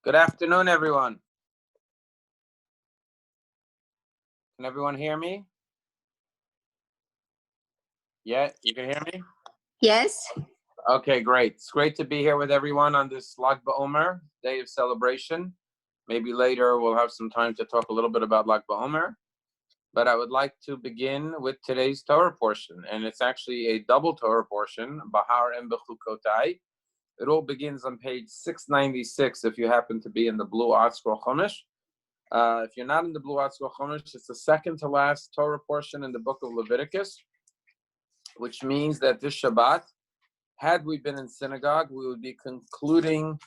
Good afternoon, everyone. Can everyone hear me? Yeah, you can hear me? Yes. Okay, great. It's great to be here with everyone on this Lag BaOmer, day of celebration. Maybe later we'll have some time to talk a little bit about Lag BaOmer. But I would like to begin with today's Torah portion. And it's actually a double Torah portion, Behar-Bechukotai. It all begins on page 696 if you happen to be in the Blue Art Scroll Chumash. If you're not in the Blue Art Scroll Chumash, it's the second to last Torah portion in the book of Leviticus, which means that this Shabbat, had we been in synagogue, we would be concluding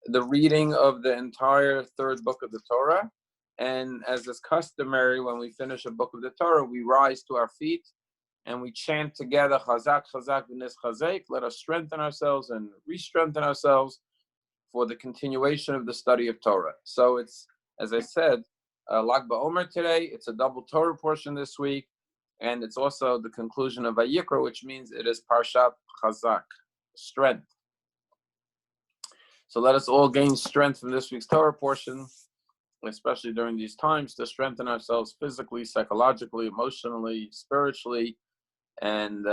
the reading of the entire third book of the Torah. And as is customary, when we finish a book of the Torah, we rise to our feet and we chant together, Chazak, Chazak, V'nis Chazek. Let us strengthen ourselves and re-strengthen ourselves for the continuation of the study of Torah. So it's, as I said, Lag BaOmer today. It's a double Torah portion this week. And it's also the conclusion of Vayikra, which means it is Parshat Chazak, strength. So let us all gain strength from this week's Torah portion, especially during these times, to strengthen ourselves physically, psychologically, emotionally, spiritually, and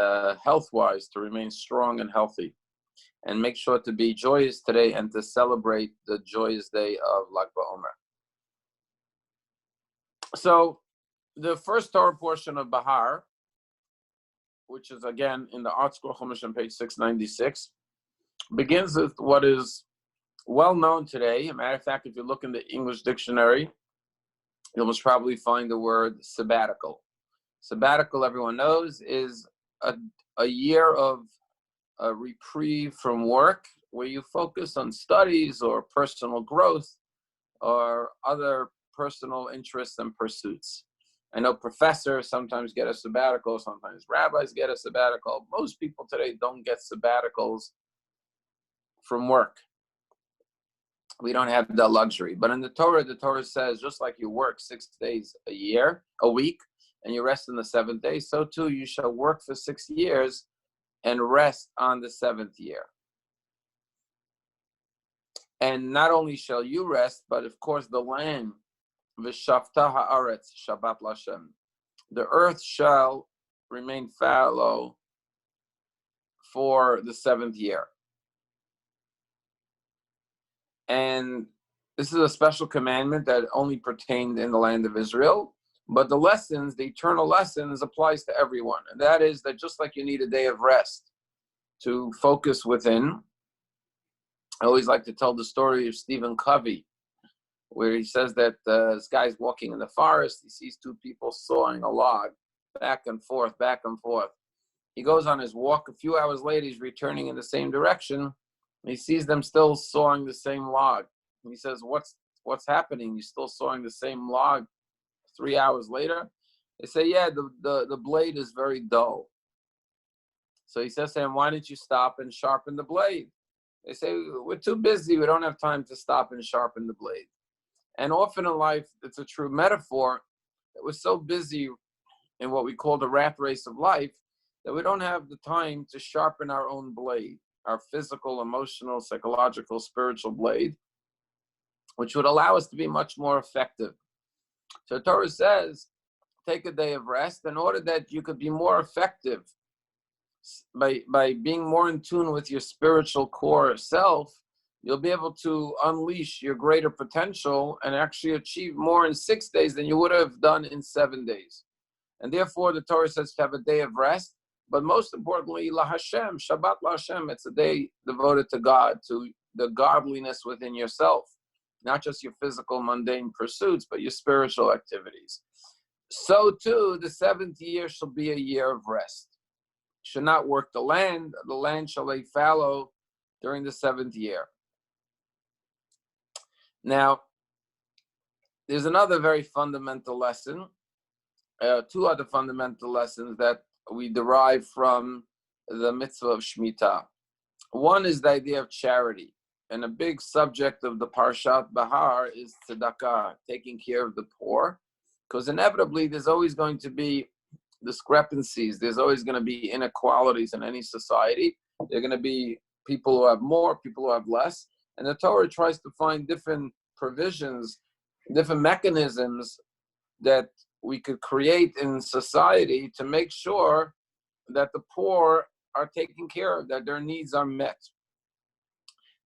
health-wise, to remain strong and healthy. And make sure to be joyous today and to celebrate the joyous day of Lag BaOmer. So the first Torah portion of Behar, which is again in the Art Scroll Chumash on page 696, begins with what is well known today. As a matter of fact, if you look in the English dictionary, you'll most probably find the word sabbatical. Sabbatical, everyone knows, is a year of a reprieve from work where you focus on studies or personal growth or other personal interests and pursuits. I know professors sometimes get a sabbatical, sometimes rabbis get a sabbatical. Most people today don't get sabbaticals from work. We don't have that luxury. But in the Torah says, just like you work 6 days a week, and you rest on the seventh day, so too you shall work for 6 years and rest on the seventh year. And not only shall you rest, but of course the land, v'shavta haaretz, Shabbat Lashem, the earth shall remain fallow for the seventh year. And this is a special commandment that only pertained in the land of Israel. But the lessons, the eternal lessons, applies to everyone. And that is that just like you need a day of rest to focus within, I always like to tell the story of Stephen Covey, where he says that this guy's walking in the forest. He sees two people sawing a log back and forth, back and forth. He goes on his walk. A few hours later, he's returning in the same direction. He sees them still sawing the same log. And he says, what's happening? You're still sawing the same log 3 hours later? They say, yeah, the blade is very dull. So he says to him, why don't you stop and sharpen the blade? They say, we're too busy. We don't have time to stop and sharpen the blade. And often in life, it's a true metaphor that we're so busy in what we call the rat race of life that we don't have the time to sharpen our own blade, our physical, emotional, psychological, spiritual blade, which would allow us to be much more effective. So Torah says, take a day of rest in order that you could be more effective by being more in tune with your spiritual core self. You'll be able to unleash your greater potential and actually achieve more in 6 days than you would have done in 7 days. And therefore, the Torah says to have a day of rest, but most importantly, La Hashem, Shabbat La Hashem, it's a day devoted to God, to the godliness within yourself, not just your physical, mundane pursuits, but your spiritual activities. So too, the seventh year shall be a year of rest. Should not work the land shall lay fallow during the seventh year. Now, there's another very fundamental lesson, two other fundamental lessons that we derive from the mitzvah of Shemitah. One is the idea of charity. And a big subject of the Parshat Behar is tzedakah, taking care of the poor. Because inevitably, there's always going to be discrepancies. There's always going to be inequalities in any society. There are going to be people who have more, people who have less. And the Torah tries to find different provisions, different mechanisms that we could create in society to make sure that the poor are taken care of, that their needs are met.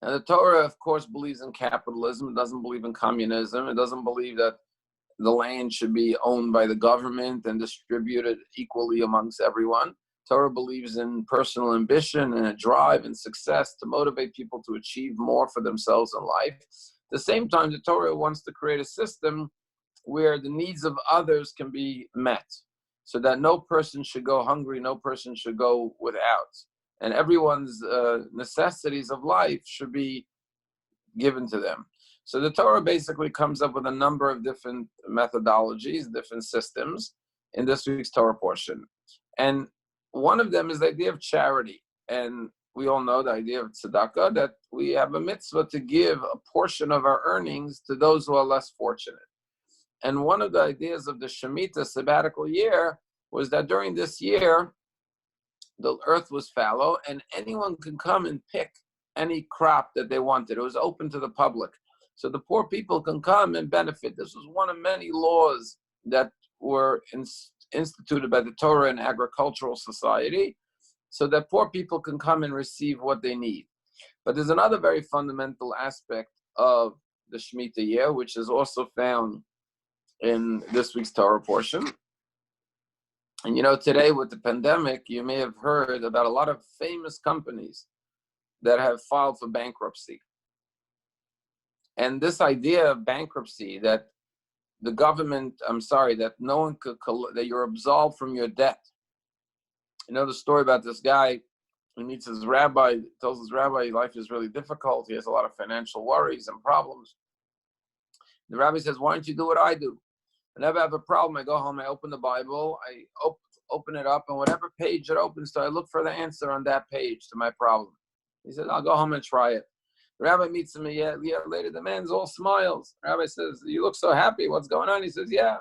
And the Torah, of course, believes in capitalism. It doesn't believe in communism. It doesn't believe that the land should be owned by the government and distributed equally amongst everyone. Torah believes in personal ambition and a drive and success to motivate people to achieve more for themselves in life. At the same time, the Torah wants to create a system where the needs of others can be met, so that no person should go hungry, no person should go without, and everyone's necessities of life should be given to them. So the Torah basically comes up with a number of different methodologies, different systems in this week's Torah portion. And one of them is the idea of charity. And we all know the idea of tzedakah, that we have a mitzvah to give a portion of our earnings to those who are less fortunate. And one of the ideas of the Shemitah sabbatical year was that during this year, the earth was fallow and anyone could come and pick any crop that they wanted. It was open to the public. So the poor people can come and benefit. This was one of many laws that were instituted by the Torah and agricultural society, so that poor people can come and receive what they need. But there's another very fundamental aspect of the Shemitah year, which is also found in this week's Torah portion. And you know, today with the pandemic, you may have heard about a lot of famous companies that have filed for bankruptcy. And this idea of bankruptcy, that the government, that no one could, that you're absolved from your debt. You know the story about this guy who meets his rabbi, tells his rabbi life is really difficult. He has a lot of financial worries and problems. The rabbi says, why don't you do what I do? Whenever I have a problem, I go home, I open the Bible, I open it up, and whatever page it opens to, I look for the answer on that page to my problem. He said, I'll go home and try it. The rabbi meets him a year later. The man's all smiles. The rabbi says, you look so happy. What's going on? He says, yeah,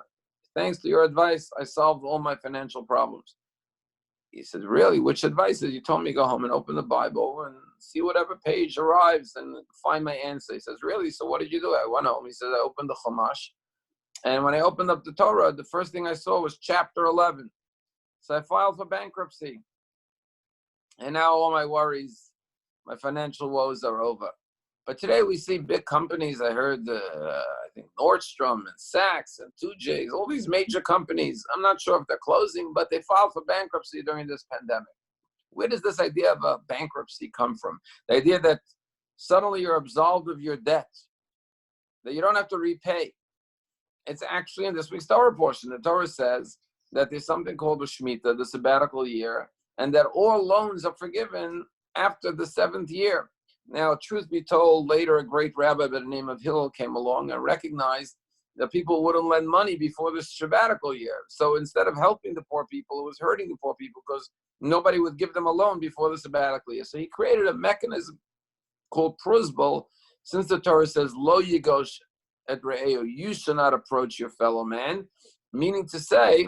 thanks to your advice, I solved all my financial problems. He says, really? Which advice? You told me to go home and open the Bible and see whatever page arrives and find my answer. He says, really? So what did you do? I went home. He says, I opened the Chumash. And when I opened up the Torah, the first thing I saw was chapter 11. So I filed for bankruptcy. And now all my worries, my financial woes are over. But today we see big companies. I heard, I think Nordstrom and Saks and 2J's, all these major companies. I'm not sure if they're closing, but they filed for bankruptcy during this pandemic. Where does this idea of a bankruptcy come from? The idea that suddenly you're absolved of your debt, that you don't have to repay. It's actually in this week's Torah portion. The Torah says that there's something called a Shemitah, the sabbatical year, and that all loans are forgiven after the 7th year. Now, truth be told, later a great rabbi by the name of Hillel came along and recognized that people wouldn't lend money before this sabbatical year. So instead of helping the poor people, it was hurting the poor people because nobody would give them a loan before the sabbatical year. So he created a mechanism called pruzbul, since the Torah says, Lo yigosh et re'eu, you shall not approach your fellow man, meaning to say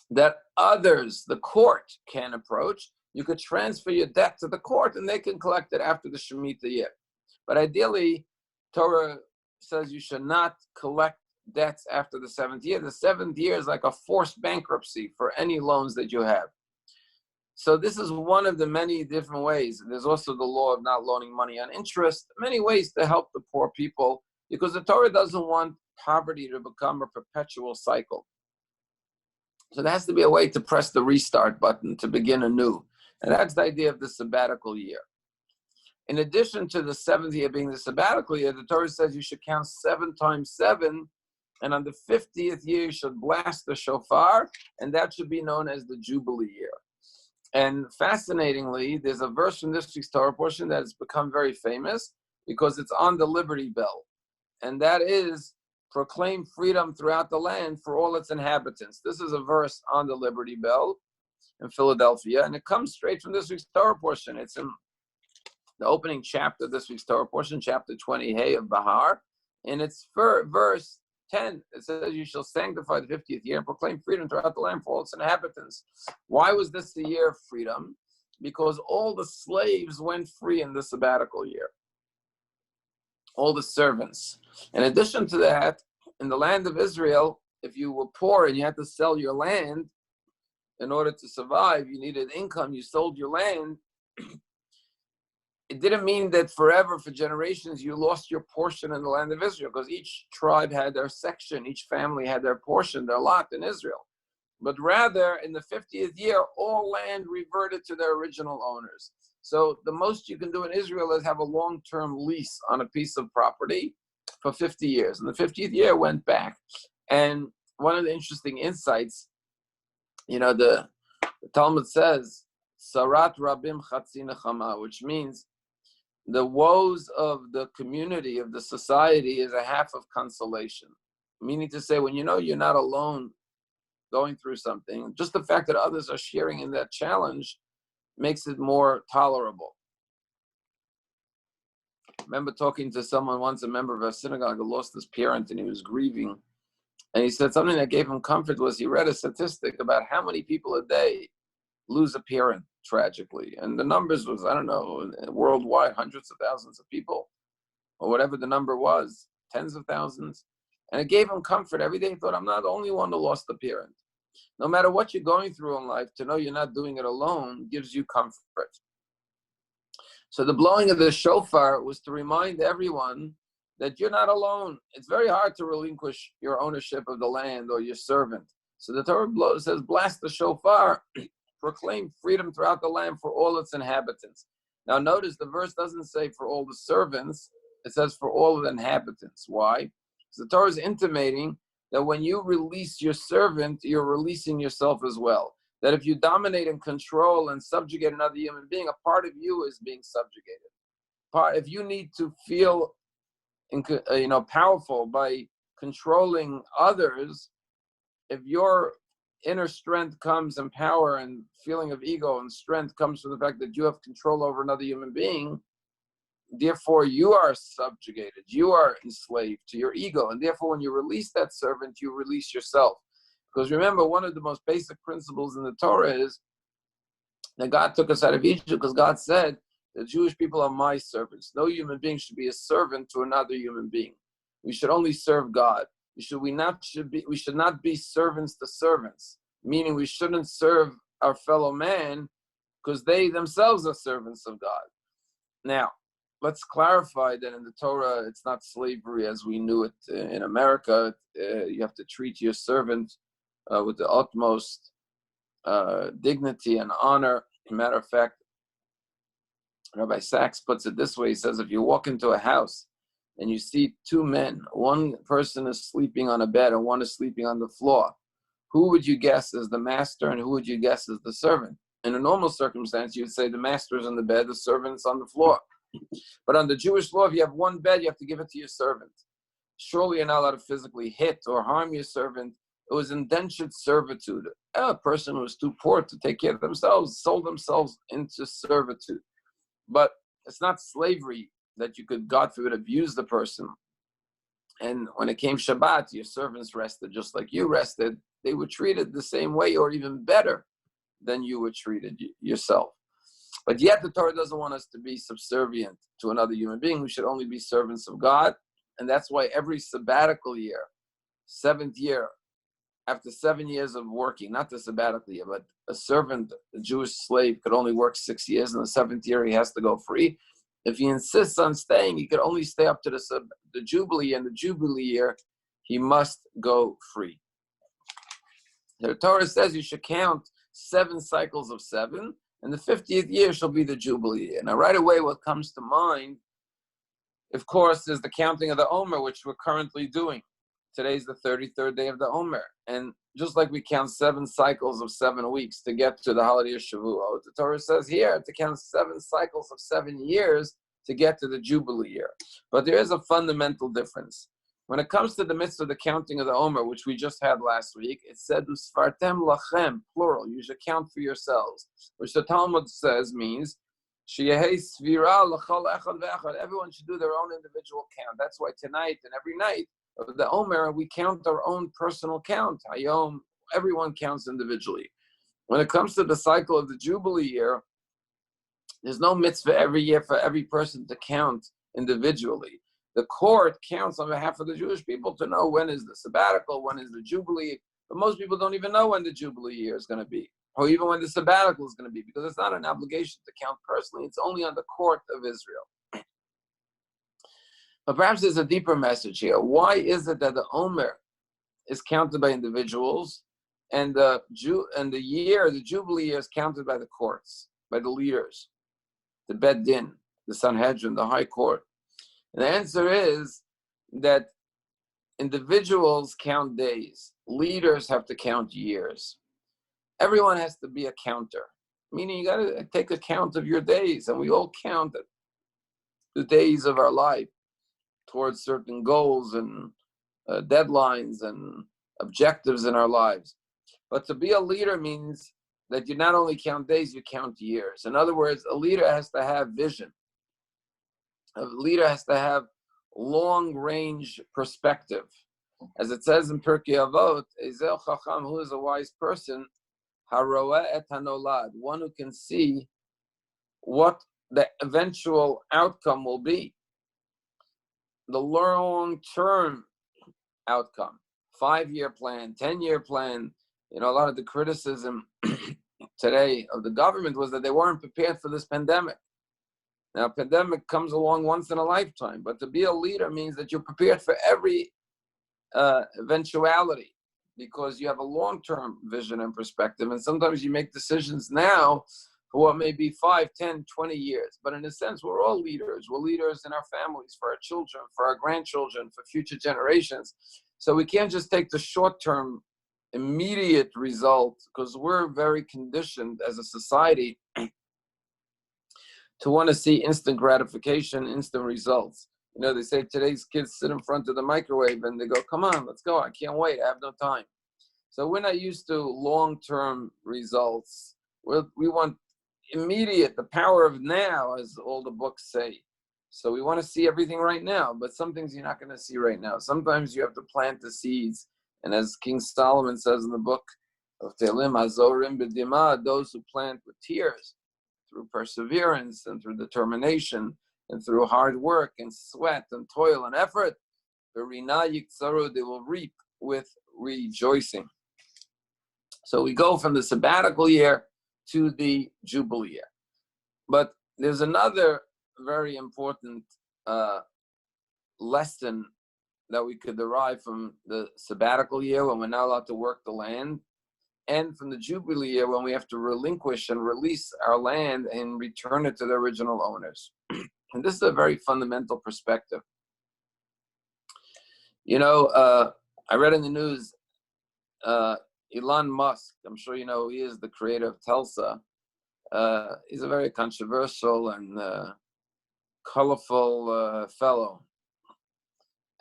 that others, the court, can approach. You could transfer your debt to the court and they can collect it after the Shemitah year. But ideally, Torah says you should not collect debts after the 7th year. The 7th year is like a forced bankruptcy for any loans that you have. So this is one of the many different ways. There's also the law of not loaning money on interest, many ways to help the poor people, because the Torah doesn't want poverty to become a perpetual cycle. So there has to be a way to press the restart button to begin anew. And that's the idea of the sabbatical year. In addition to the 7th year being the sabbatical year, the Torah says you should count 7 times 7, and on the 50th year you should blast the shofar, and that should be known as the Jubilee year. And fascinatingly, there's a verse from this week's Torah portion that has become very famous because it's on the Liberty Bell. And that is, proclaim freedom throughout the land for all its inhabitants. This is a verse on the Liberty Bell in Philadelphia, and it comes straight from this week's Torah portion. It's in the opening chapter of this week's Torah portion, chapter 20, Hey of Behar, and it's for verse 10. It says, you shall sanctify the 50th year and proclaim freedom throughout the land for all its inhabitants. Why was this the year of freedom? Because all the slaves went free in the sabbatical year. all the servants. In addition to that, in the land of Israel, if you were poor and you had to sell your land in order to survive, you needed income, you sold your land, it didn't mean that forever, for generations, you lost your portion in the land of Israel, because each tribe had their section, each family had their portion, their lot in Israel. But rather, in the 50th year, all land reverted to their original owners. So the most you can do in Israel is have a long-term lease on a piece of property for 50 years. And the 50th year went back. And one of the interesting insights, the Talmud says, Sarat Rabim Chatzi Nechama, which means the woes of the community, of the society, is a half of consolation. Meaning to say, when you know you're not alone going through something, just the fact that others are sharing in that challenge makes it more tolerable. I remember talking to someone once, a member of a synagogue who lost his parent and he was grieving. And he said something that gave him comfort was he read a statistic about how many people a day lose a parent tragically. And the numbers was, I don't know, worldwide, hundreds of thousands of people, or whatever the number was, tens of thousands. And it gave him comfort. Every day he thought, I'm not the only one who lost a parent. No matter what you're going through in life, to know you're not doing it alone gives you comfort. So the blowing of the shofar was to remind everyone that you're not alone. It's very hard to relinquish your ownership of the land or your servant. So the Torah says, blast the shofar, proclaim freedom throughout the land for all its inhabitants. Now notice the verse doesn't say for all the servants, it says for all of the inhabitants. Why? Because the Torah is intimating that when you release your servant, you're releasing yourself as well. That if you dominate and control and subjugate another human being, a part of you is being subjugated. If you need to feel powerful by controlling others, if your inner strength comes and power and feeling of ego and strength comes from the fact that you have control over another human being, therefore you are subjugated, you are enslaved to your ego. And therefore when you release that servant, you release yourself. Because remember, one of the most basic principles in the Torah is that God took us out of Egypt because God said, the Jewish people are my servants. No human being should be a servant to another human being. We should only serve God. We should not be servants to servants, meaning we shouldn't serve our fellow man because they themselves are servants of God. Now, let's clarify that in the Torah, it's not slavery as we knew it in America. You have to treat your servant with the utmost dignity and honor. As a matter of fact, Rabbi Sachs puts it this way. He says, if you walk into a house and you see two men, one person is sleeping on a bed and one is sleeping on the floor, who would you guess is the master and who would you guess is the servant? In a normal circumstance, you would say the master is on the bed, the servant's on the floor. But under Jewish law, if you have one bed, you have to give it to your servant. Surely you're not allowed to physically hit or harm your servant. It was indentured servitude. A person who was too poor to take care of themselves sold themselves into servitude. But it's not slavery that you could, God forbid, abuse the person. And when it came Shabbat, your servants rested just like you rested. They were treated the same way or even better than you were treated yourself. But yet the Torah doesn't want us to be subservient to another human being. We should only be servants of God. And that's why every sabbatical year, 7th year, after 7 years of working, not the sabbatical year, but a servant, a Jewish slave, could only work 6 years. In the 7th year, he has to go free. If he insists on staying, he could only stay up to the Jubilee, and the Jubilee year, he must go free. The Torah says you should count 7 cycles of 7, and the 50th year shall be the Jubilee year. Now, right away, what comes to mind, of course, is the counting of the Omer, which we're currently doing. Today's the 33rd day of the Omer. And just like we count 7 cycles of 7 weeks to get to the holiday of Shavuot, the Torah says here to count 7 cycles of 7 years to get to the Jubilee year. But there is a fundamental difference. When it comes to the mitzvah of the counting of the Omer, which we just had last week, it said, Usfartem lachem, plural, you should count for yourselves, which the Talmud says means, Sheyehei svira l'chol echad ve'echad, everyone should do their own individual count. That's why tonight and every night of the Omer, we count our own personal count. Hayom, everyone counts individually. When it comes to the cycle of the Jubilee year, there's no mitzvah every year for every person to count individually. The court counts on behalf of the Jewish people to know when is the sabbatical, when is the Jubilee. But most people don't even know when the Jubilee year is going to be, or even when the sabbatical is going to be, because it's not an obligation to count personally. It's only on the court of Israel. But perhaps there's a deeper message here. Why is it that the Omer is counted by individuals, and the Jubilee year is counted by the courts, by the leaders, the Beit Din, the Sanhedrin, the High Court? And the answer is that individuals count days. Leaders have to count years. Everyone has to be a counter, meaning you got to take account of your days, and we all count the days of our life towards certain goals and deadlines and objectives in our lives. But to be a leader means that you not only count days, you count years. In other words, a leader has to have vision. A leader has to have long-range perspective. As it says in Pirkei Avot, Ezel Chacham, who is a wise person, Haroeh et hanolad, one who can see what the eventual outcome will be. The long-term outcome, 5-year plan, 10-year plan. A lot of the criticism today of the government was that they weren't prepared for this pandemic. Now, pandemic comes along once in a lifetime, but to be a leader means that you're prepared for every eventuality, because you have a long-term vision and perspective. And sometimes you make decisions now for what may be 5, 10, 20 years. But in a sense, we're all leaders. We're leaders in our families, for our children, for our grandchildren, for future generations. So we can't just take the short-term, immediate result, because we're very conditioned as a society to want to see instant gratification, instant results. They say today's kids sit in front of the microwave and they go, come on, let's go. I can't wait. I have no time. So we're not used to long-term results. We want immediate, the power of now, as all the books say. So we want to see everything right now, but some things you're not going to see right now. Sometimes you have to plant the seeds. And as King Solomon says in the book of Tehillim, Azorim b'dima, those who plant with tears, through perseverance and through determination and through hard work and sweat and toil and effort, they will reap with rejoicing. So we go from the sabbatical year to the Jubilee year. But there's another very important lesson that we could derive from the sabbatical year, when we're not allowed to work the land, and from the Jubilee year, when we have to relinquish and release our land and return it to the original owners. And this is a very fundamental perspective. I read in the news, Elon Musk, I'm sure you know, he is the creator of Telsa. He's a very controversial and colorful fellow,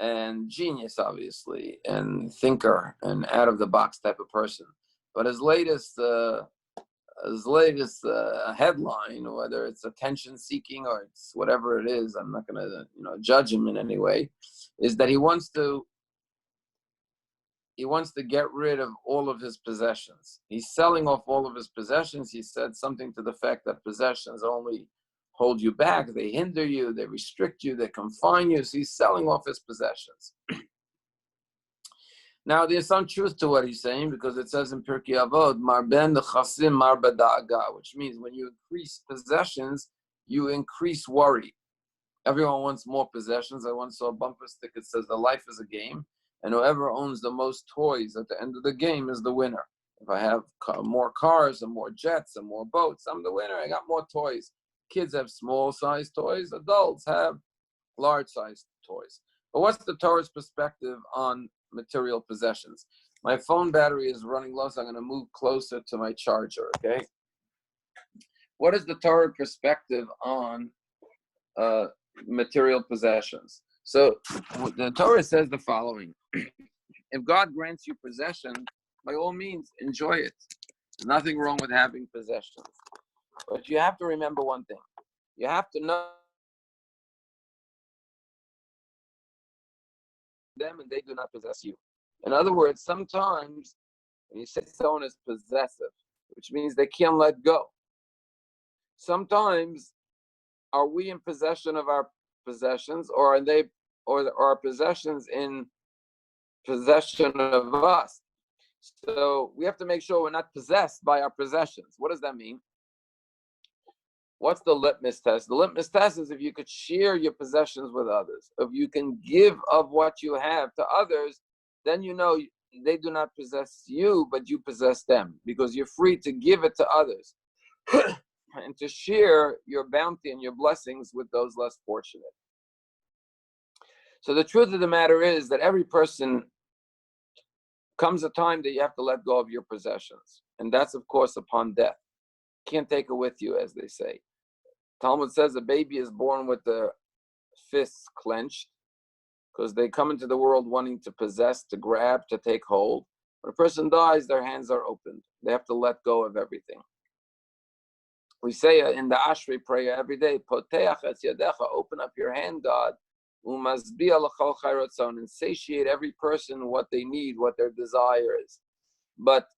and genius, obviously, and thinker, and out-of-the-box type of person. But his latest headline, whether it's attention-seeking or it's whatever it is, I'm not going to judge him in any way, is that he wants to get rid of all of his possessions. He's selling off all of his possessions. He said something to the fact that possessions only hold you back, they hinder you, they restrict you, they confine you. So he's selling off his possessions. Now, there's some truth to what he's saying, because it says in Pirkei Avot, Mar ben nechasim mar b'da'aga, which means when you increase possessions, you increase worry. Everyone wants more possessions. I once saw a bumper sticker that says, the life is a game, and whoever owns the most toys at the end of the game is the winner. If I have more cars and more jets and more boats, I'm the winner. I got more toys. Kids have small-sized toys. Adults have large-sized toys. But what's the Torah's perspective on material possessions? My phone battery is running low, so I'm going to move closer to my charger, okay? What is the Torah perspective on material possessions? So the Torah says the following. If God grants you possession, by all means, enjoy it. There's nothing wrong with having possessions. But you have to remember one thing. You have to know them and they do not possess you. In other words, sometimes when you say someone is possessive, which means they can't let go. Sometimes are we in possession of our possessions, or are they or our possessions in possession of us. So we have to make sure we're not possessed by our possessions. What does that mean? What's the litmus test? The litmus test is if you could share your possessions with others, if you can give of what you have to others, then you know they do not possess you, but you possess them, because you're free to give it to others and to share your bounty and your blessings with those less fortunate. So the truth of the matter is that every person comes a time that you have to let go of your possessions. And that's, of course, upon death. Can't take it with you, as they say. Talmud says a baby is born with the fists clenched because they come into the world wanting to possess, to grab, to take hold. When a person dies, their hands are opened. They have to let go of everything. We say in the Ashrei prayer every day, Poteach es yadecha, open up your hand, God, umazbiya l'chol chayrotzon, and satiate every person what they need, what their desire is. But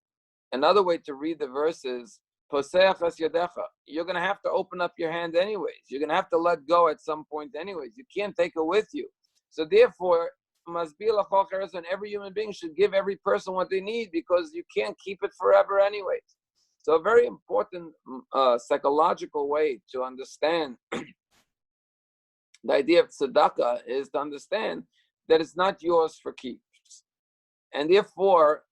another way to read the verse is, Poseach es yadecha, you're going to have to open up your hand anyways. You're going to have to let go at some point anyways. You can't take it with you. So therefore, every human being should give every person what they need, because you can't keep it forever anyways. So a very important psychological way to understand the idea of tzedakah is to understand that it's not yours for keeps. And therefore,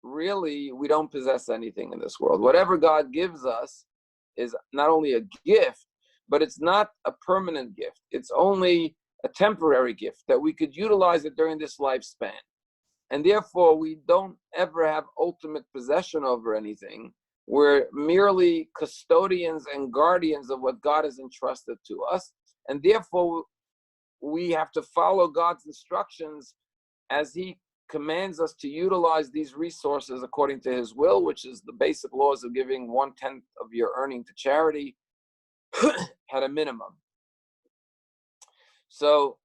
really, we don't possess anything in this world. Whatever God gives us is not only a gift, but it's not a permanent gift. It's only a temporary gift that we could utilize it during this lifespan. And therefore, we don't ever have ultimate possession over anything. We're merely custodians and guardians of what God has entrusted to us. And therefore, we have to follow God's instructions as He commands us to utilize these resources according to His will, which is the basic laws of giving 1/10 of your earning to charity at a minimum. So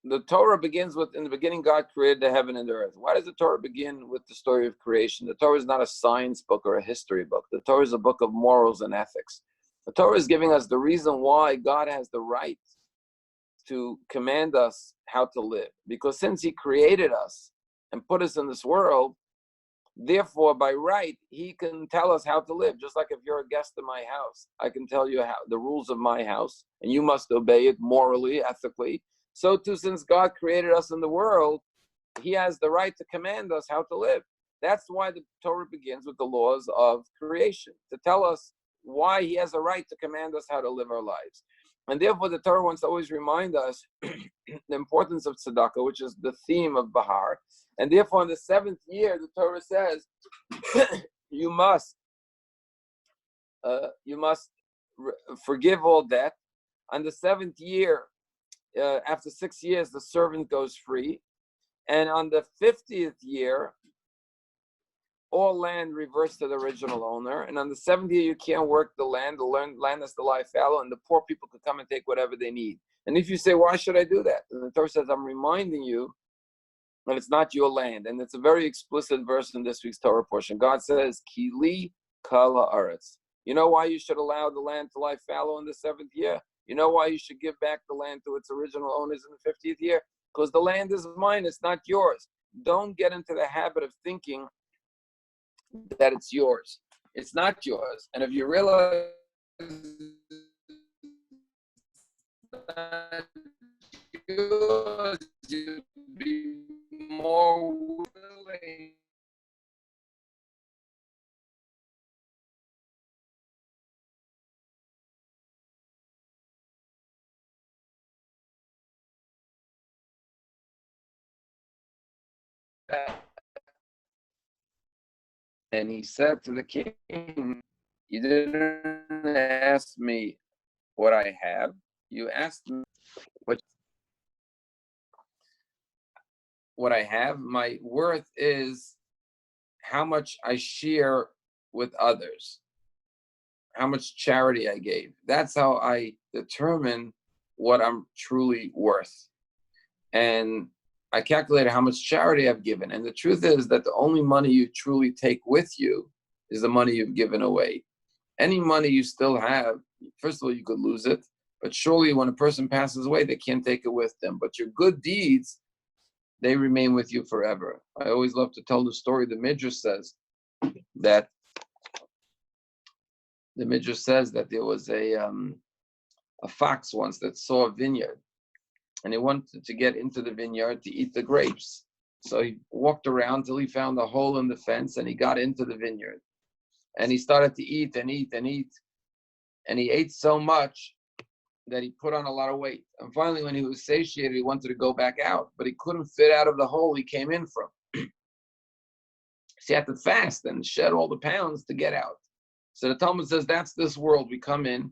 the Torah begins with, in the beginning, God created the heaven and the earth. Why does the Torah begin with the story of creation? The Torah is not a science book or a history book. The Torah is a book of morals and ethics. The Torah is giving us the reason why God has the right to command us how to live. Because since He created us and put us in this world, therefore, by right, He can tell us how to live. Just like if you're a guest in my house, I can tell you how the rules of my house, and you must obey it morally, ethically. So too, since God created us in the world, He has the right to command us how to live. That's why the Torah begins with the laws of creation, to tell us why He has a right to command us how to live our lives. And therefore, the Torah wants to always remind us the importance of tzedakah, which is the theme of Behar. And therefore, in the 7th year, the Torah says, you must forgive all debt. On the 7th year, after 6 years, the servant goes free. And on the 50th year, all land reverts to the original owner. And on the 7th year, you can't work the land. The land has to lie fallow, and the poor people could come and take whatever they need. And if you say, why should I do that? And the Torah says, I'm reminding you that it's not your land. And it's a very explicit verse in this week's Torah portion. God says, Kili kal haaretz. You know why you should allow the land to lie fallow in the 7th year? You know why you should give back the land to its original owners in the 50th year? Because the land is mine, it's not yours. Don't get into the habit of thinking that it's yours. It's not yours. And if you realize that yours, you'll be more willing And he said to the king, you didn't ask me what I have. You asked me what I have. My worth is how much I share with others, how much charity I gave. That's how I determine what I'm truly worth. And I calculated how much charity I've given. And the truth is that the only money you truly take with you is the money you've given away. Any money you still have, first of all, you could lose it. But surely when a person passes away, they can't take it with them. But your good deeds, they remain with you forever. I always love to tell the story. The Midrash says that there was a fox once that saw a vineyard, and he wanted to get into the vineyard to eat the grapes. So he walked around till he found a hole in the fence, and he got into the vineyard. And he started to eat and eat and eat. And he ate so much that he put on a lot of weight. And finally, when he was satiated, he wanted to go back out, but he couldn't fit out of the hole he came in from. So he had to fast and shed all the pounds to get out. So the Talmud says that's this world. We come in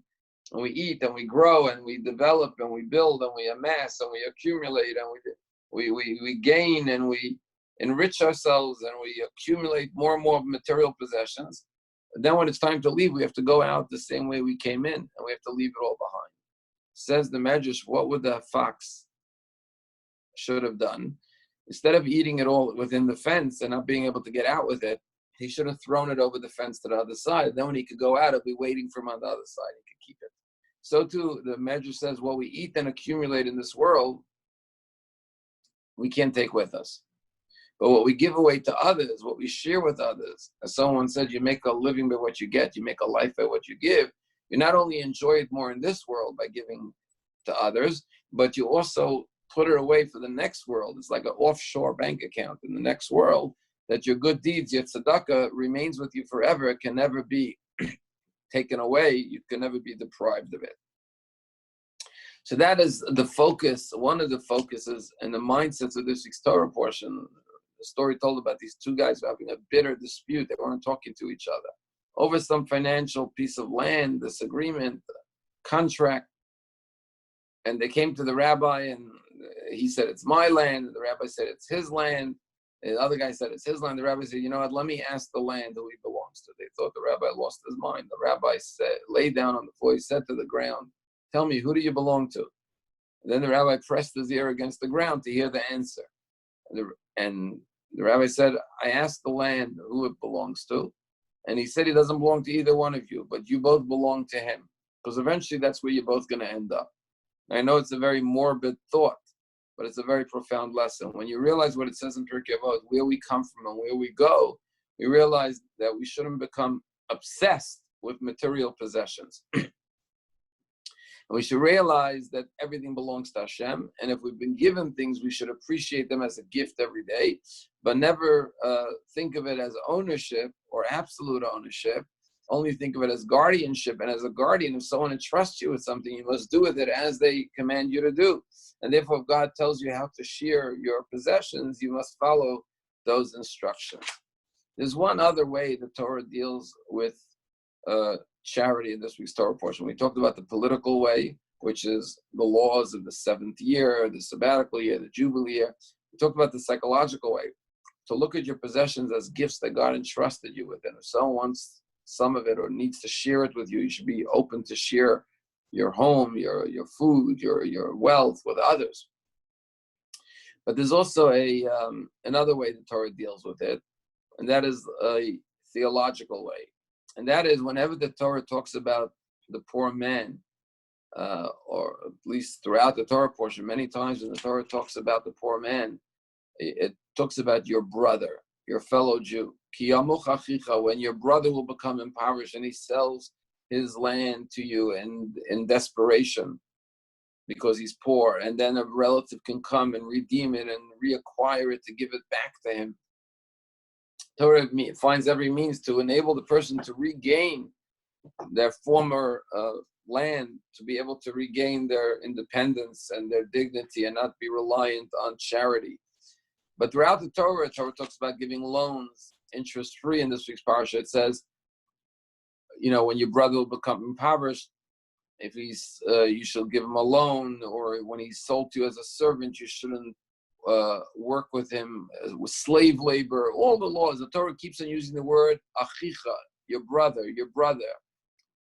and we eat and we grow and we develop and we build and we amass and we accumulate and we gain and we enrich ourselves and we accumulate more and more material possessions. And then when it's time to leave, we have to go out the same way we came in, and we have to leave it all behind. Says the Medrash, what would the fox should have done? Instead of eating it all within the fence and not being able to get out with it, he should have thrown it over the fence to the other side. Then when he could go out, it'll be waiting for him on the other side. He could keep it. So too, the Medrash says, what we eat and accumulate in this world, we can't take with us. But what we give away to others, what we share with others, as someone said, you make a living by what you get, you make a life by what you give. You not only enjoy it more in this world by giving to others, but you also put it away for the next world. It's like an offshore bank account in the next world, that your good deeds, your tzedakah, remains with you forever. It can never be taken away. You can never be deprived of it. So that is the focus, one of the focuses and the mindsets of this week's Torah portion. The story told about these two guys having a bitter dispute. They weren't talking to each other over some financial piece of land, disagreement, contract. And they came to the rabbi, and he said, it's my land. And the rabbi said, it's his land. And the other guy said, it's his land. The rabbi said, you know what, let me ask the land who he belongs to. They thought the rabbi lost his mind. The rabbi said, lay down on the floor. He said to the ground, tell me, who do you belong to? And then the rabbi pressed his ear against the ground to hear the answer. And the rabbi said, I asked the land who it belongs to. And he said he doesn't belong to either one of you, but you both belong to him. Because eventually that's where you're both going to end up. I know it's a very morbid thought, but it's a very profound lesson. When you realize what it says in Pirkei Avot, where we come from and where we go, we realize that we shouldn't become obsessed with material possessions. And we should realize that everything belongs to Hashem. And if we've been given things, we should appreciate them as a gift every day, but never think of it as ownership or absolute ownership. Only think of it as guardianship. And as a guardian, if someone entrusts you with something, you must do with it as they command you to do. And therefore, if God tells you how to share your possessions, you must follow those instructions. There's one other way the Torah deals with charity in this week's Torah portion. We talked about the political way, which is the laws of the seventh year, the sabbatical year, the jubilee year. We talked about the psychological way, to look at your possessions as gifts that God entrusted you with. And if someone wants some of it or needs to share it with you, you should be open to share your home, your food, your wealth with others. But there's also another way the Torah deals with it, and that is a theological way. And that is whenever the Torah talks about the poor man, or at least throughout the Torah portion, many times when the Torah talks about the poor man, it talks about your brother, your fellow Jew. When your brother will become impoverished and he sells his land to you in desperation because he's poor, and then a relative can come and redeem it and reacquire it to give it back to him. Torah finds every means to enable the person to regain their former land, to be able to regain their independence and their dignity and not be reliant on charity. But throughout the Torah talks about giving loans interest-free. In this week's Parshat, it says, when your brother will become impoverished, if you should give him a loan, or when he's sold to you as a servant, you shouldn't work with him with slave labor. All the laws. The Torah keeps on using the word achicha, your brother.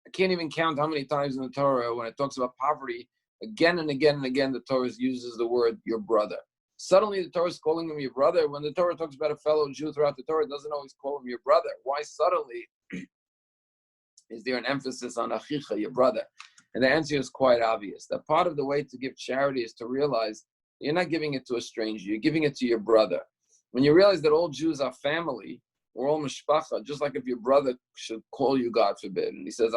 I can't even count how many times in the Torah when it talks about poverty, again and again and again, the Torah uses the word your brother. Suddenly the Torah is calling him your brother. When the Torah talks about a fellow Jew throughout the Torah, it doesn't always call him your brother. Why suddenly is there an emphasis on achicha, your brother? And the answer is quite obvious. That part of the way to give charity is to realize you're not giving it to a stranger, you're giving it to your brother. When you realize that all Jews are family, we're all mishpacha, just like if your brother should call you, God forbid, and he says,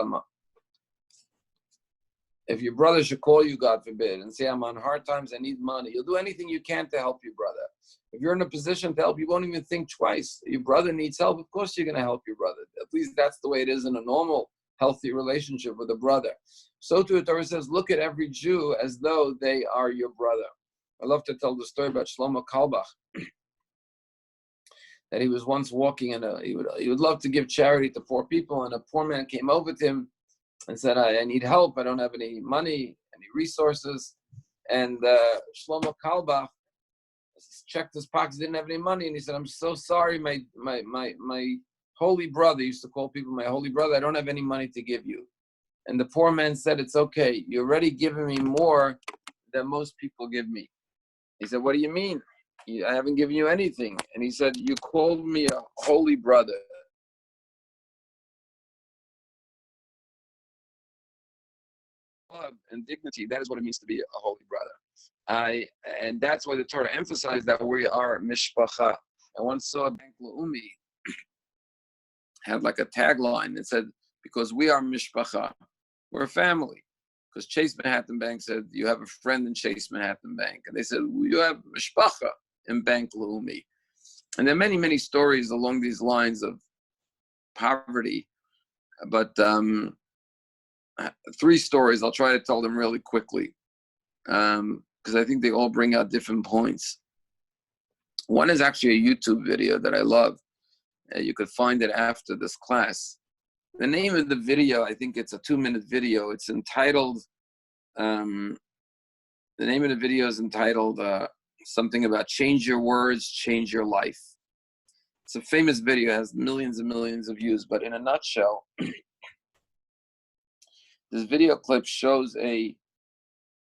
if your brother should call you, God forbid, and say, I'm on hard times, I need money, you'll do anything you can to help your brother. If you're in a position to help, you won't even think twice. Your brother needs help, of course you're going to help your brother. At least that's the way it is in a normal, healthy relationship with a brother. So too, the Torah says, look at every Jew as though they are your brother. I love to tell the story about Shlomo Kalbach, that he was once walking he would love to give charity to poor people, and a poor man came over to him and said, I need help, I don't have any money, any resources. And Shlomo Kalbach checked his pockets, didn't have any money, and he said, I'm so sorry, my holy brother, he used to call people my holy brother, I don't have any money to give you. And the poor man said, it's okay, you're already giving me more than most people give me. He said, what do you mean? I haven't given you anything. And he said, you called me a holy brother. Love and dignity, that is what it means to be a holy brother. And that's why the Torah emphasized that we are mishpacha. I once saw Bank Leumi had like a tagline that said, because we are mishpacha, we're a family. Because Chase Manhattan Bank said, you have a friend in Chase Manhattan Bank. And they said, well, you have mishpacha in Bank Leumi. And there are many, many stories along these lines of poverty. But 3 stories, I'll try to tell them really quickly, because I think they all bring out different points. One is actually a YouTube video that I love. You could find it after this class. The name of the video, I think it's a 2-minute video. It's entitled, the name of the video is entitled something about change your words, change your life. It's a famous video, it has millions and millions of views, but in a nutshell, this video clip shows a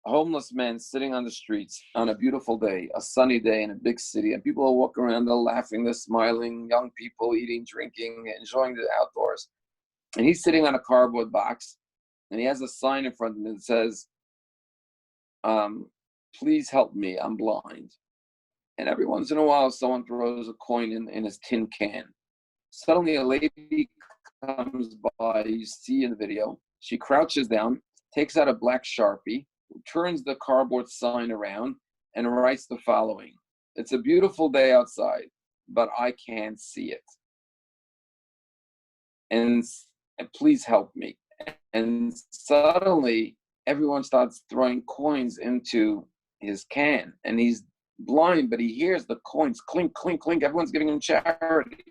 homeless man sitting on the streets on a beautiful day, a sunny day in a big city, and people are walking around, they're laughing, they're smiling, young people eating, drinking, enjoying the outdoors. And he's sitting on a cardboard box, and he has a sign in front of him that says, please help me, I'm blind. And every once in a while, someone throws a coin in his tin can. Suddenly, a lady comes by, you see in the video, she crouches down, takes out a black Sharpie, turns the cardboard sign around, and writes the following: it's a beautiful day outside, but I can't see it. And please help me. And suddenly, everyone starts throwing coins into his can, and he's blind, but he hears the coins clink, clink, clink. Everyone's giving him charity.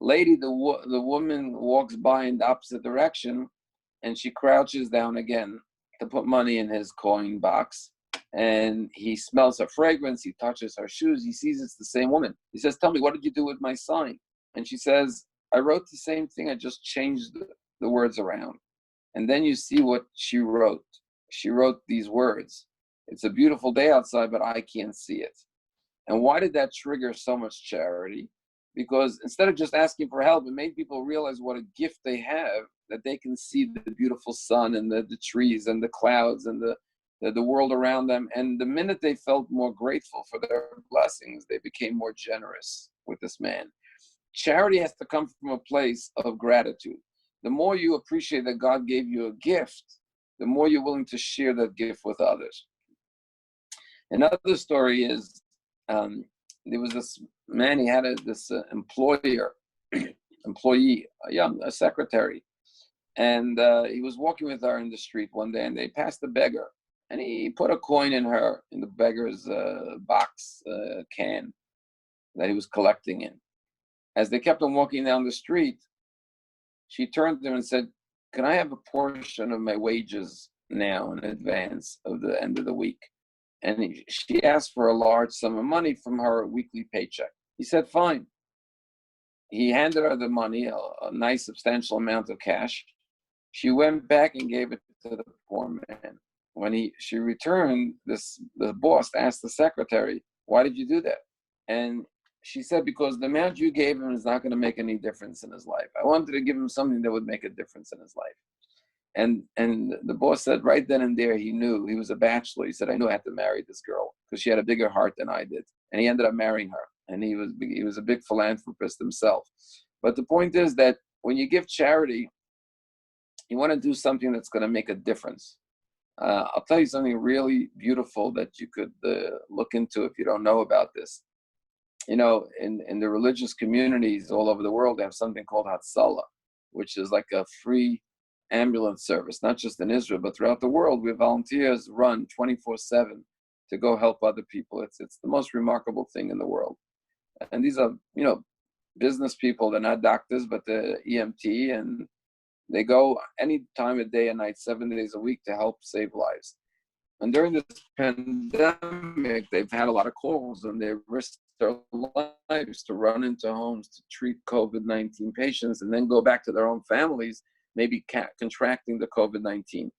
Lady, the woman walks by in the opposite direction, and she crouches down again to put money in his coin box. And he smells her fragrance. He touches her shoes. He sees it's the same woman. He says, tell me, what did you do with my sign? And she says, I wrote the same thing. I just changed the words around. And then you see what she wrote. She wrote these words: it's a beautiful day outside, but I can't see it. And why did that trigger so much charity? Because instead of just asking for help, it made people realize what a gift they have, that they can see the beautiful sun and the trees and the clouds and the world around them. And the minute they felt more grateful for their blessings, they became more generous with this man. Charity has to come from a place of gratitude. The more you appreciate that God gave you a gift, the more you're willing to share that gift with others. Another story is, there was this man, he had this employee, a secretary, and he was walking with her in the street one day, and they passed a beggar, and he put a coin in the beggar's box can that he was collecting in. As they kept on walking down the street, she turned to him and said, can I have a portion of my wages now in advance of the end of the week? And she asked for a large sum of money from her weekly paycheck. He said, fine. He handed her the money, a nice substantial amount of cash. She went back and gave it to the poor man. When she returned, the boss asked the secretary, why did you do that? And she said, because the amount you gave him is not going to make any difference in his life. I wanted to give him something that would make a difference in his life. And the boss said right then and there, he knew. He was a bachelor. He said, I knew I had to marry this girl because she had a bigger heart than I did. And he ended up marrying her. And he was a big philanthropist himself. But the point is that when you give charity, you want to do something that's going to make a difference. I'll tell you something really beautiful that you could look into if you don't know about this. You know, in the religious communities all over the world, they have something called Hatzalah, which is like a free ambulance service, not just in Israel, but throughout the world, where volunteers run 24/7 to go help other people. It's the most remarkable thing in the world. And these are, you know, business people. They're not doctors, but they're EMT, and they go any time of day and night, 7 days a week to help save lives. And during this pandemic, they've had a lot of calls, and they've risked their lives to run into homes to treat COVID-19 patients and then go back to their own families, maybe contracting the COVID-19.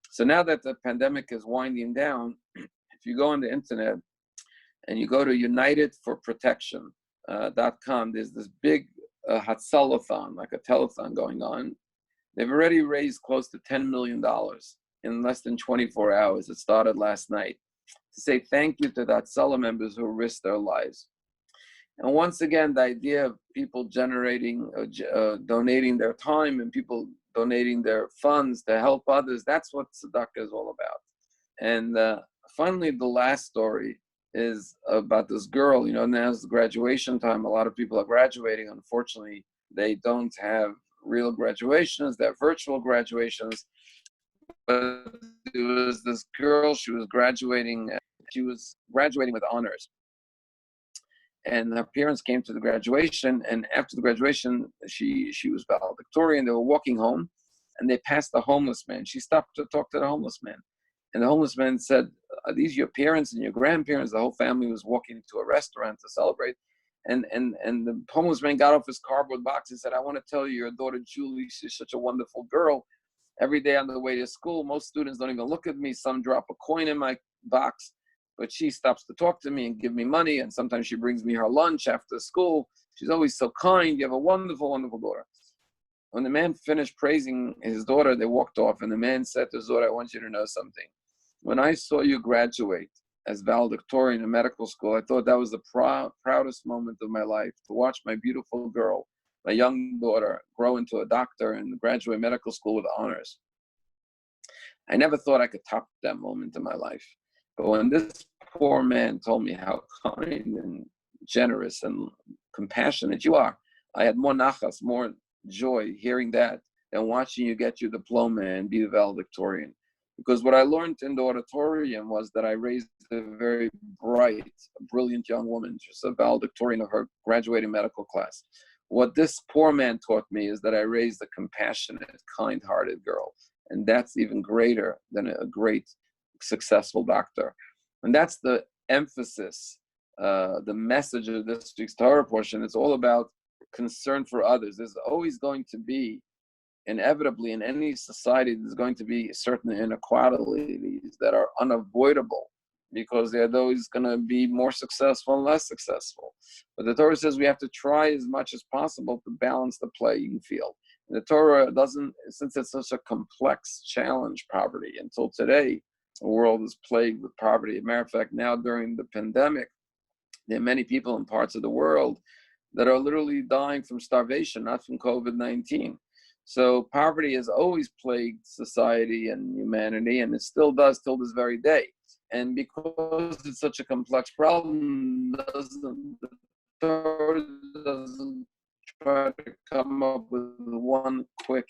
So now that the pandemic is winding down, if you go on the internet and you go to unitedforprotection.com, there's this big Hatzalathon, like a telethon going on. They've already raised close to $10 million in less than 24 hours. It started last night, to say thank you to the Hatzalah members who risked their lives. And once again, the idea of people donating their time and people donating their funds to help others, that's what tzedakah is all about. And finally, the last story is about this girl. You know, now it's graduation time. A lot of people are graduating. Unfortunately, they don't have real graduations. They're virtual graduations. But there was this girl, she was graduating with honors. And her parents came to the graduation, and after the graduation, she was valedictorian. They were walking home, and they passed a homeless man. She stopped to talk to the homeless man. And the homeless man said, are these your parents and your grandparents? The whole family was walking to a restaurant to celebrate. And the homeless man got off his cardboard box and said, I want to tell you, your daughter Julie, she's such a wonderful girl. Every day on the way to school, most students don't even look at me. Some drop a coin in my box, but she stops to talk to me and give me money. And sometimes she brings me her lunch after school. She's always so kind. You have a wonderful, wonderful daughter. When the man finished praising his daughter, they walked off. And the man said to his daughter, I want you to know something. When I saw you graduate as valedictorian in medical school, I thought that was the proudest moment of my life, to watch my beautiful girl, my young daughter, grow into a doctor and graduate medical school with honors. I never thought I could top that moment in my life. But when this poor man told me how kind and generous and compassionate you are, I had more nachas, more joy hearing that than watching you get your diploma and be the valedictorian. Because what I learned in the auditorium was that I raised a very bright, brilliant young woman. She's a valedictorian of her graduating medical class. What this poor man taught me is that I raised a compassionate, kind-hearted girl. And that's even greater than a great, successful doctor. And that's the emphasis, the message of this week's Torah portion. It's all about concern for others. There's always going to be, inevitably in any society, there's going to be certain inequalities that are unavoidable, because there are those going to be more successful and less successful. But the Torah says we have to try as much as possible to balance the playing field. And the Torah doesn't, since it's such a complex challenge, poverty, until today, the world is plagued with poverty. As a matter of fact, now during the pandemic, there are many people in parts of the world that are literally dying from starvation, not from COVID-19. So poverty has always plagued society and humanity, and it still does till this very day. And because it's such a complex problem, the Torah doesn't try to come up with one quick,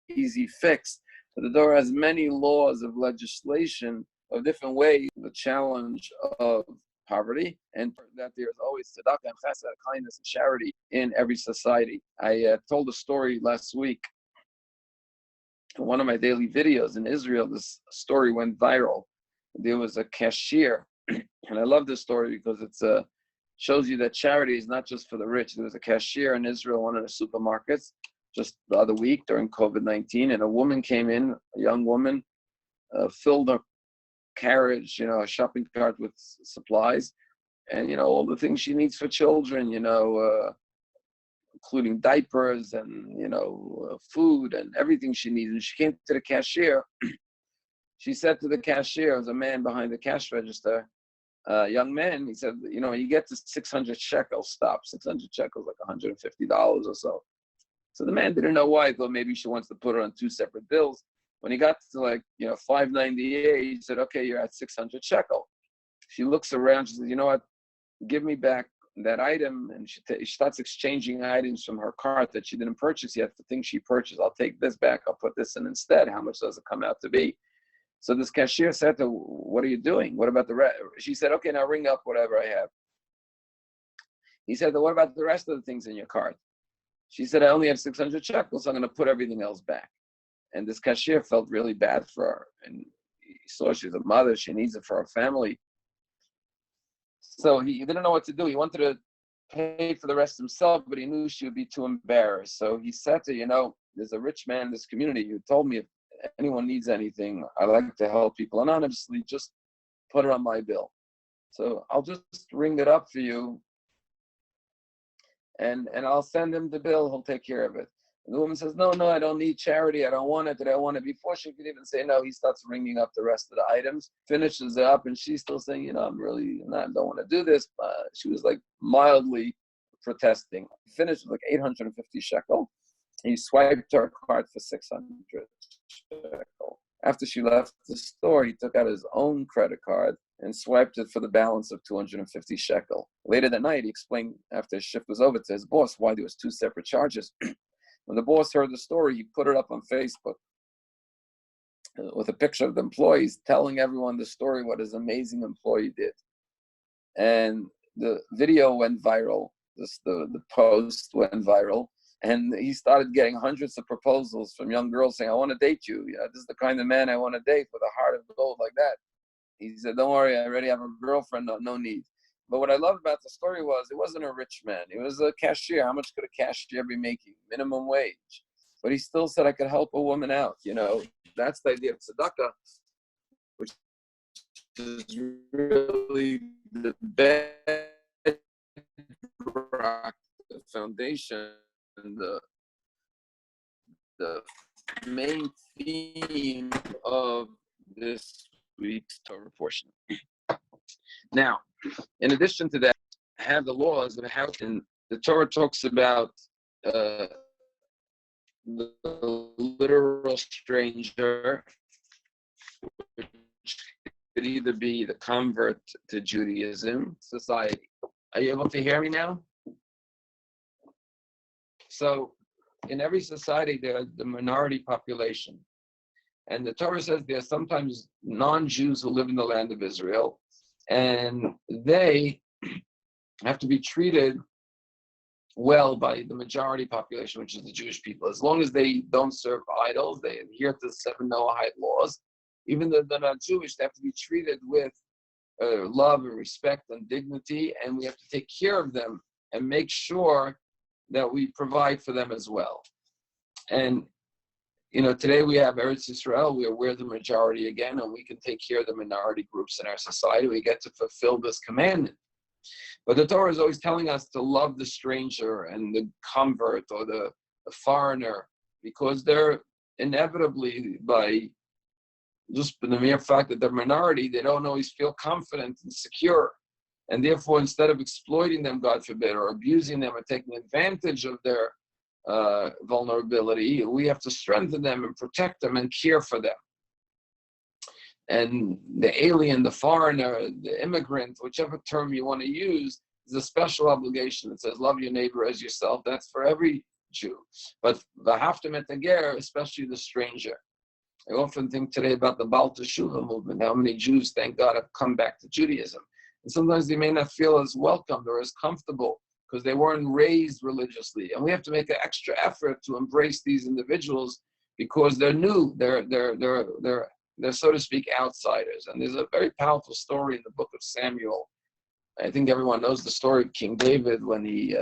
easy fix. But the Torah has many laws of legislation of different ways, the challenge of poverty, and that there's always tzedakah and chesed, kindness and charity in every society. I told a story last week in one of my daily videos in Israel. This story went viral. There was a cashier, and I love this story because it shows you that charity is not just for the rich. There was a cashier in Israel, one of the supermarkets, just the other week during COVID-19, and a woman came in, a young woman, filled her carriage, a shopping cart with supplies, and all the things she needs for children, including diapers and food and everything she needed. And she came to the cashier. She said to the cashier, there was a man behind the cash register, young man. He said, you get to 600 shekels, stop. 600 shekels, like $150 or so. So the man didn't know why. He thought maybe she wants to put it on two separate bills. When he got to 598, he said, okay, you're at 600 shekel. She looks around. She says, you know what? Give me back that item. And she starts exchanging items from her cart that she didn't purchase yet, the thing she purchased. I'll take this back. I'll put this in instead. How much does it come out to be? So this cashier said to her, what are you doing? What about the rest? She said, okay, now ring up whatever I have. He said, what about the rest of the things in your cart? She said, I only have 600 shekels, so I'm going to put everything else back. And this cashier felt really bad for her. And he saw she's a mother. She needs it for her family. So he didn't know what to do. He wanted to pay for the rest himself, but he knew she would be too embarrassed. So he said to her, there's a rich man in this community who told me if anyone needs anything, I like to help people anonymously, just put it on my bill. So I'll just ring it up for you, and I'll send him the bill. He'll take care of it. And the woman says, no, I don't need charity. I don't want it. Did I want it? Before she could even say no, he starts ringing up the rest of the items, finishes it up, and she's still saying, I'm really don't want to do this. She was mildly protesting. He finished with 850 shekel. He swiped her card for 600 shekel. After she left the store, he took out his own credit card and swiped it for the balance of 250 shekel. Later that night, he explained after his shift was over to his boss why there was two separate charges. When the boss heard the story, he put it up on Facebook with a picture of the employees, telling everyone the story, what his amazing employee did. And the video went viral. The post went viral. And he started getting hundreds of proposals from young girls saying, I want to date you. This is the kind of man I want to date with a heart of gold like that. He said, don't worry, I already have a girlfriend, no need. But what I loved about the story was it wasn't a rich man. He was a cashier. How much could a cashier be making? Minimum wage. But he still said, I could help a woman out. That's the idea of tzedakah, which is really the bedrock, the foundation, and the main theme of this week's Torah portion. Now, in addition to that, I have the laws of how the Torah talks about the literal stranger, which could either be the convert to Judaism society. Are you able to hear me now? So, in every society, there's the minority population. And the Torah says there are sometimes non-Jews who live in the land of Israel, and they have to be treated well by the majority population, which is the Jewish people. As long as they don't serve idols, they adhere to the 7 Noahide laws. Even though they're not Jewish, they have to be treated with love and respect and dignity, and we have to take care of them and make sure that we provide for them as well. And today we have Eretz Yisrael, where we're the majority again, and we can take care of the minority groups in our society. We get to fulfill this commandment. But the Torah is always telling us to love the stranger and the convert or the foreigner, because they're inevitably, by just the mere fact that they're minority, they don't always feel confident and secure. And therefore, instead of exploiting them, God forbid, or abusing them or taking advantage of their vulnerability, we have to strengthen them and protect them and care for them. And the alien, the foreigner, the immigrant, whichever term you want to use, is a special obligation that says, love your neighbor as yourself. That's for every Jew. But v'ahavtam et hager, especially the stranger. I often think today about the Baal Teshuvah movement, how many Jews, thank God, have come back to Judaism. And sometimes they may not feel as welcomed or as comfortable because they weren't raised religiously. And we have to make an extra effort to embrace these individuals because they're new. They're so to speak, outsiders. And there's a very powerful story in the book of Samuel. I think everyone knows the story of King David when he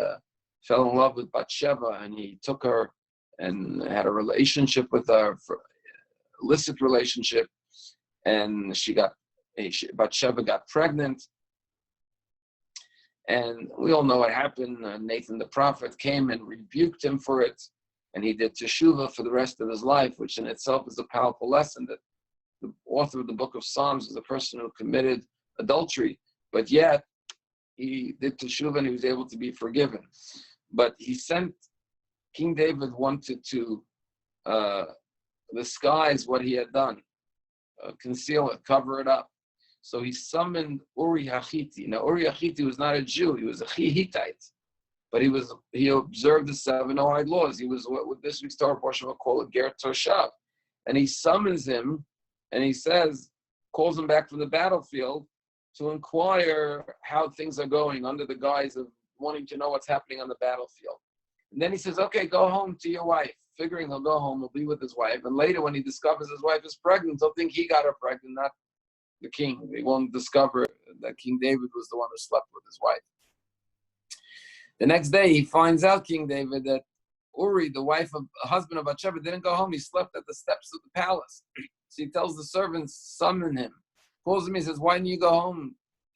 fell in love with Bathsheba, and he took her and had a relationship with her, illicit relationship, and Bathsheba got pregnant. And we all know what happened. Nathan the prophet came and rebuked him for it, and he did teshuvah for the rest of his life, which in itself is a powerful lesson that the author of the book of Psalms is a person who committed adultery, but yet he did teshuvah and he was able to be forgiven. But King David wanted to disguise what he had done, conceal it, cover it up. So he summoned Uri Hachiti. Now Uri Hachiti was not a Jew; he was a Hittite, but he observed the 7 Noahide laws. He was what this week's Torah portion will call a Ger Toshav, and he summons him, and he calls him back from the battlefield to inquire how things are going under the guise of wanting to know what's happening on the battlefield. And then he says, okay, go home to your wife, figuring he'll go home, he'll be with his wife. And later when he discovers his wife is pregnant, he'll think he got her pregnant, not the king. They won't discover that King David was the one who slept with his wife. The next day he finds out, King David, that Uri, the husband of Bathsheba, didn't go home. He slept at the steps of the palace. So he tells the servants, summon him. Calls him, he says, why didn't you go home?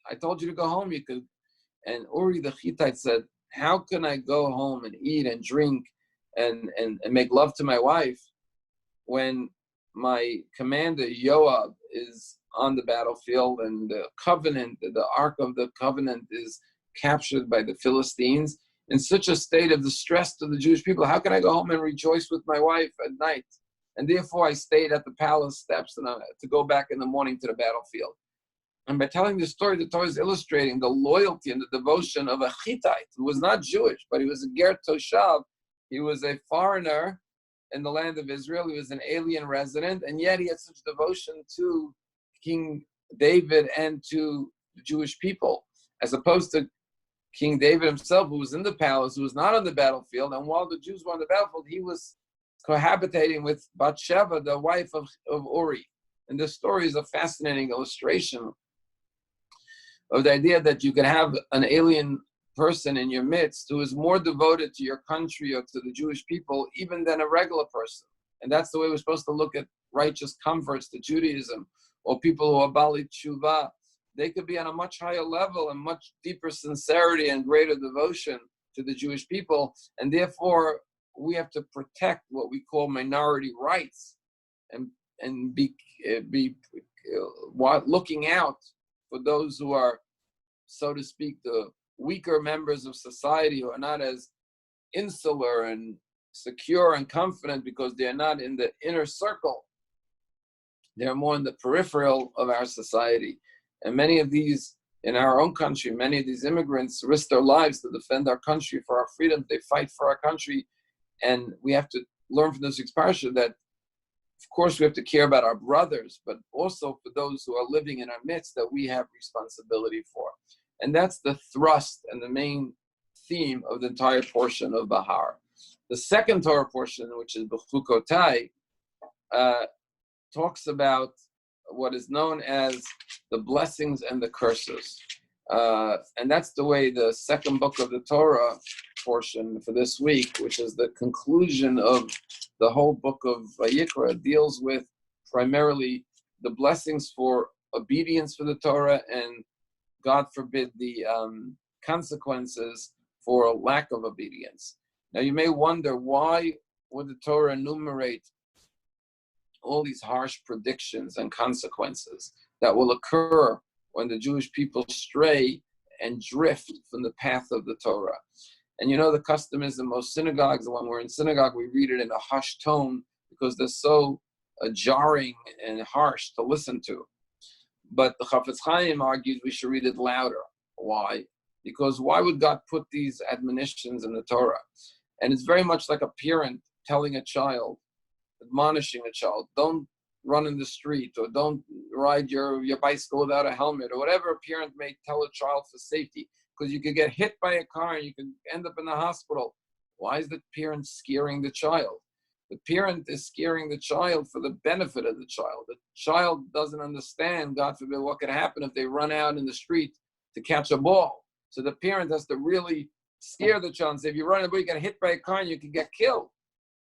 I told you to go home, you could. And Uri the Hittite said, how can I go home and eat and drink and make love to my wife when my commander Yoab is on the battlefield and the covenant, the Ark of the Covenant is captured by the Philistines in such a state of distress to the Jewish people? How can I go home and rejoice with my wife at night? And therefore I stayed at the palace steps and to go back in the morning to the battlefield. And by telling this story, the Torah is illustrating the loyalty and the devotion of a Hittite who was not Jewish, but he was a Ger Toshav. He was a foreigner in the land of Israel. He was an alien resident, and yet he had such devotion to King David and to the Jewish people, as opposed to King David himself, who was in the palace, who was not on the battlefield. And while the Jews were on the battlefield, he was cohabitating with Bathsheba, the wife of Uri. And this story is a fascinating illustration of the idea that you can have an alien person in your midst who is more devoted to your country or to the Jewish people even than a regular person. And that's the way we're supposed to look at righteous converts to Judaism, or people who are Bali Tshuva. They could be on a much higher level and much deeper sincerity and greater devotion to the Jewish people. And therefore, we have to protect what we call minority rights and be looking out for those who are, so to speak, the weaker members of society, who are not as insular and secure and confident because they're not in the inner circle. They're more in the peripheral of our society. And many of these, in our own country, many of these immigrants risk their lives to defend our country, for our freedom. They fight for our country. And we have to learn from this week's Parshat that, of course, we have to care about our brothers, but also for those who are living in our midst that we have responsibility for. And that's the thrust and the main theme of the entire portion of Behar. The second Torah portion, which is Behar-Bechukotai, talks about what is known as the blessings and the curses. And that's the way the second book of the Torah portion for this week, which is the conclusion of the whole book of Vayikra, deals with primarily the blessings for obedience for the Torah and, God forbid, the consequences for lack of obedience. Now you may wonder, why would the Torah enumerate all these harsh predictions and consequences that will occur when the Jewish people stray and drift from the path of the Torah? And you know, the custom is in most synagogues, when we're in synagogue, we read it in a hushed tone because they're so jarring and harsh to listen to. But the Chafetz Chaim argues we should read it louder. Why? Because why would God put these admonitions in the Torah? And it's very much like a parent telling a child, admonishing a child, don't run in the street, or don't ride your bicycle without a helmet, or whatever a parent may tell a child for safety, because you could get hit by a car and you could end up in the hospital. Why is the parent scaring the child? The parent is scaring the child for the benefit of the child. The child doesn't understand, God forbid, what could happen if they run out in the street to catch a ball. So the parent has to really scare the child and say, if you run away, you get hit by a car and you can get killed.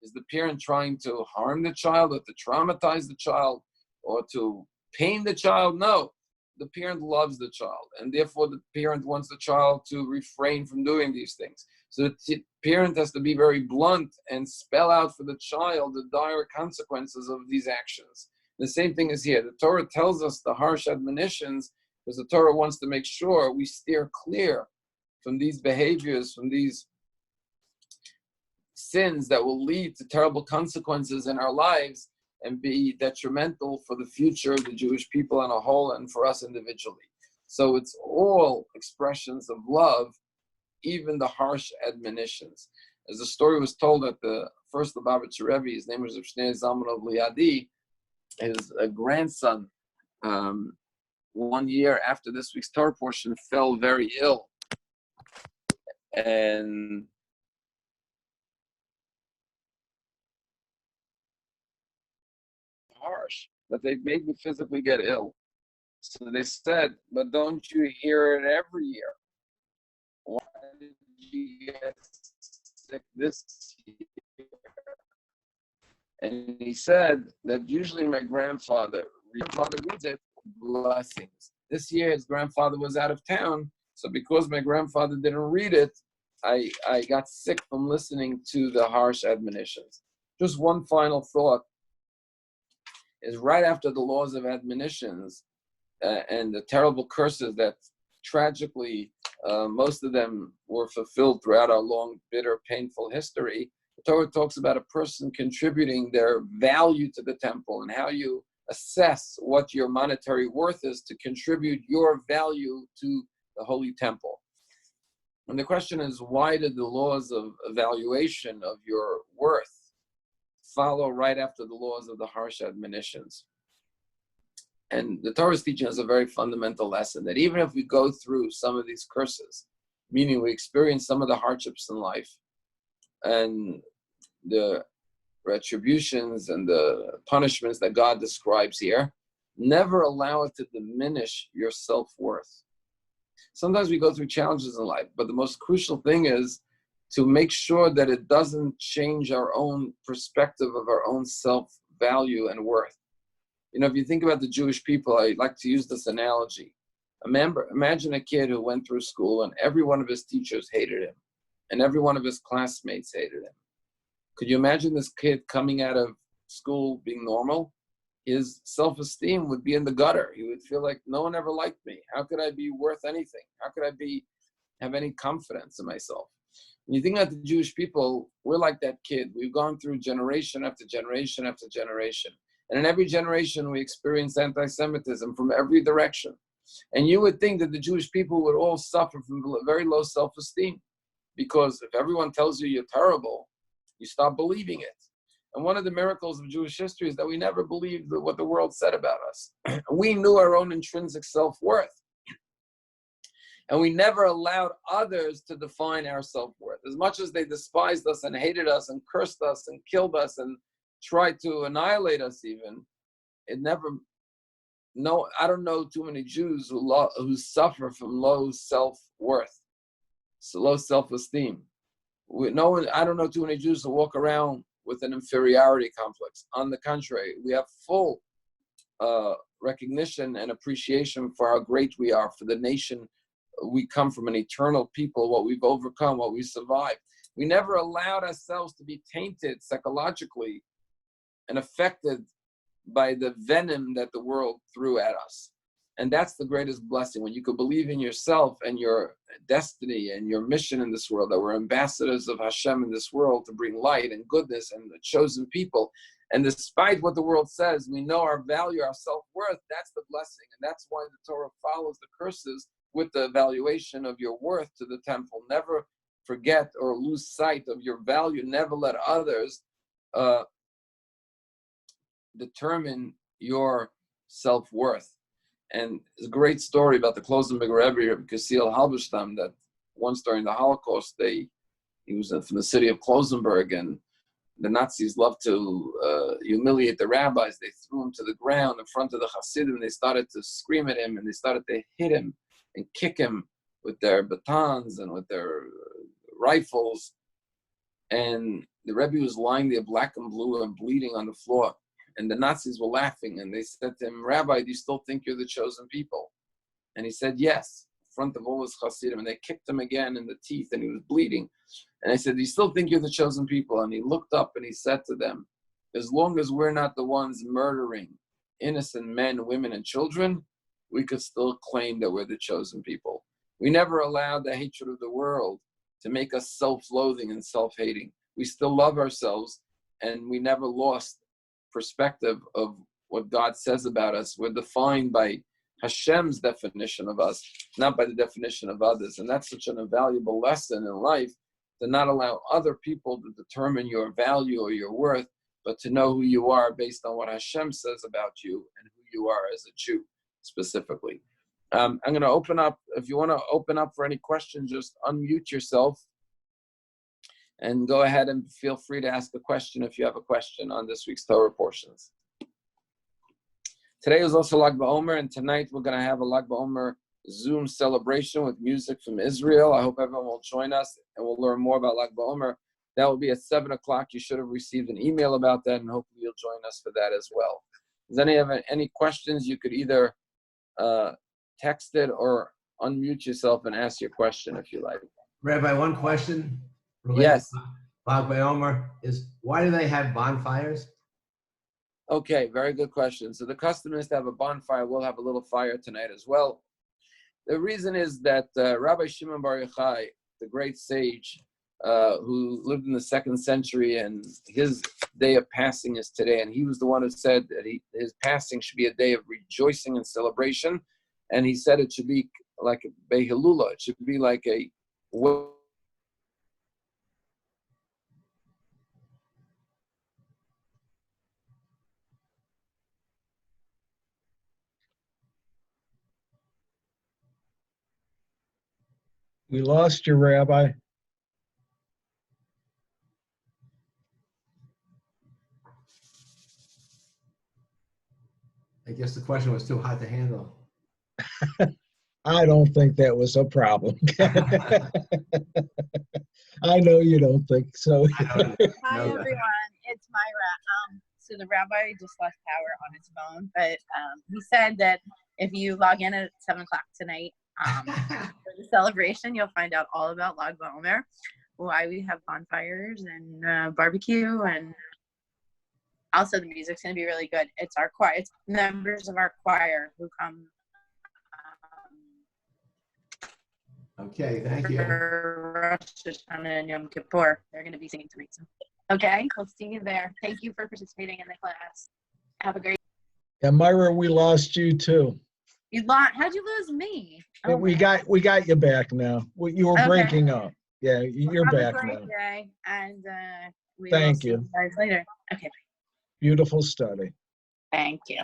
Is the parent trying to harm the child or to traumatize the child or to pain the child? No. the parent loves the child, and therefore the parent wants the child to refrain from doing these things. So the parent has to be very blunt and spell out for the child the dire consequences of these actions. The same thing is here. The Torah tells us the harsh admonitions because the Torah wants to make sure we steer clear from these behaviors, from these sins that will lead to terrible consequences in our lives and be detrimental for the future of the Jewish people on a whole and for us individually. So it's all expressions of love, even the harsh admonitions. As the story was told at the first Lubavitcher Rebbe, his name was Scheiner of Liadi, his grandson, 1 year after this week's Torah portion, fell very ill. And harsh, but they made me physically get ill. So they said, but don't you hear it every year? Why did you get sick this year? And he said that usually my grandfather reads it, blessings. This year his grandfather was out of town, so because my grandfather didn't read it, I got sick from listening to the harsh admonitions. Just one final thought is right after the laws of admonitions and the terrible curses that tragically most of them were fulfilled throughout our long, bitter, painful history, the Torah talks about a person contributing their value to the temple and how you assess what your monetary worth is to contribute your value to the holy temple. And the question is, why did the laws of evaluation of your worth follow right after the laws of the harsh admonitions? And the Torah is teaching us a very fundamental lesson that even if we go through some of these curses, meaning we experience some of the hardships in life and the retributions and the punishments that God describes here, never allow it to diminish your self-worth. Sometimes we go through challenges in life, but the most crucial thing is to make sure that it doesn't change our own perspective of our own self-value and worth. You know, if you think about the Jewish people, I like to use this analogy. Imagine a kid who went through school and every one of his teachers hated him and every one of his classmates hated him. Could you imagine this kid coming out of school being normal? His self-esteem would be in the gutter. He would feel like no one ever liked me. How could I be worth anything? How could I have any confidence in myself? When you think about the Jewish people, we're like that kid. We've gone through generation after generation after generation. And in every generation, we experience anti-Semitism from every direction. And you would think that the Jewish people would all suffer from very low self-esteem, because if everyone tells you you're terrible, you stop believing it. And one of the miracles of Jewish history is that we never believed what the world said about us. We knew our own intrinsic self-worth. And we never allowed others to define our self-worth. As much as they despised us and hated us and cursed us and killed us and tried to annihilate us even, I don't know too many Jews who suffer from low self-worth, so low self-esteem. I don't know too many Jews who walk around with an inferiority complex. On the contrary, we have full recognition and appreciation for how great we are, for the nation we come from, an eternal people, what we've overcome, what we survived. We never allowed ourselves to be tainted psychologically and affected by the venom that the world threw at us. And that's the greatest blessing, when you could believe in yourself and your destiny and your mission in this world, that we're ambassadors of Hashem in this world to bring light and goodness and the chosen people. And despite what the world says, we know our value, our self-worth. That's the blessing. And that's why the Torah follows the curses with the evaluation of your worth to the temple. Never forget or lose sight of your value. Never let others determine your self-worth. And it's a great story about the Klosenberg Rebbe, Rabbi Kasil Halberstam, that once during the Holocaust, he was from the city of Klosenberg, and the Nazis loved to humiliate the rabbis. They threw him to the ground in front of the Hasidim, and they started to scream at him, and they started to hit him and kick him with their batons and with their rifles. And the Rebbe was lying there black and blue and bleeding on the floor. And the Nazis were laughing, and they said to him, "Rabbi, do you still think you're the chosen people?" And he said, yes, in front of all his Hasidim. And they kicked him again in the teeth, and he was bleeding. And I said, do you still think you're the chosen people? And he looked up and he said to them, as long as we're not the ones murdering innocent men, women, and children, we could still claim that we're the chosen people. We never allowed the hatred of the world to make us self-loathing and self-hating. We still love ourselves, and we never lost perspective of what God says about us. We're defined by Hashem's definition of us, not by the definition of others. And that's such an invaluable lesson in life, to not allow other people to determine your value or your worth, but to know who you are based on what Hashem says about you and who you are as a Jew specifically. I'm going to open up. If you want to open up for any questions, just unmute yourself and go ahead and feel free to ask a question if you have a question on this week's Torah portions. Today is also Lag BaOmer, and tonight we're going to have a Lag BaOmer Zoom celebration with music from Israel. I hope everyone will join us and we'll learn more about Lag BaOmer. That will be at 7 o'clock. You should have received an email about that, and hopefully you'll join us for that as well. Does anyone have any questions? You could either text it or unmute yourself and ask your question if you like. Rabbi, one question. Yes. Lag BaOmer is, why do they have bonfires? Okay, very good question. So the custom is to have a bonfire. We'll have a little fire tonight as well. The reason is that Rabbi Shimon Bar Yochai, the great sage, who lived in the 2nd century, and his day of passing is today. And he was the one who said that his passing should be a day of rejoicing and celebration. And he said it should be like a Behilula. It should be like a... We lost you, Rabbi. I guess the question was too hot to handle. I don't think that was a problem. I know you don't think so. Hi, everyone. It's Myra. So the rabbi just left power on his phone, but he said that if you log in at 7 o'clock tonight for the celebration, you'll find out all about Lag BaOmer, why we have bonfires and barbecue, and also the music's going to be really good. It's our choir. It's members of our choir who come. Okay, thank you. For Rosh Hashanah and Yom Kippur. They're going to be singing tonight. So. Okay, we'll see you there. Thank you for participating in the class. Have a great. Yeah, Myra, we lost you too. You lost? How'd you lose me? Oh, we got you back now. You were breaking up. Yeah, you're back now. Have a great day, and we Thank will see you. you guys later. Okay. Beautiful study. Thank you.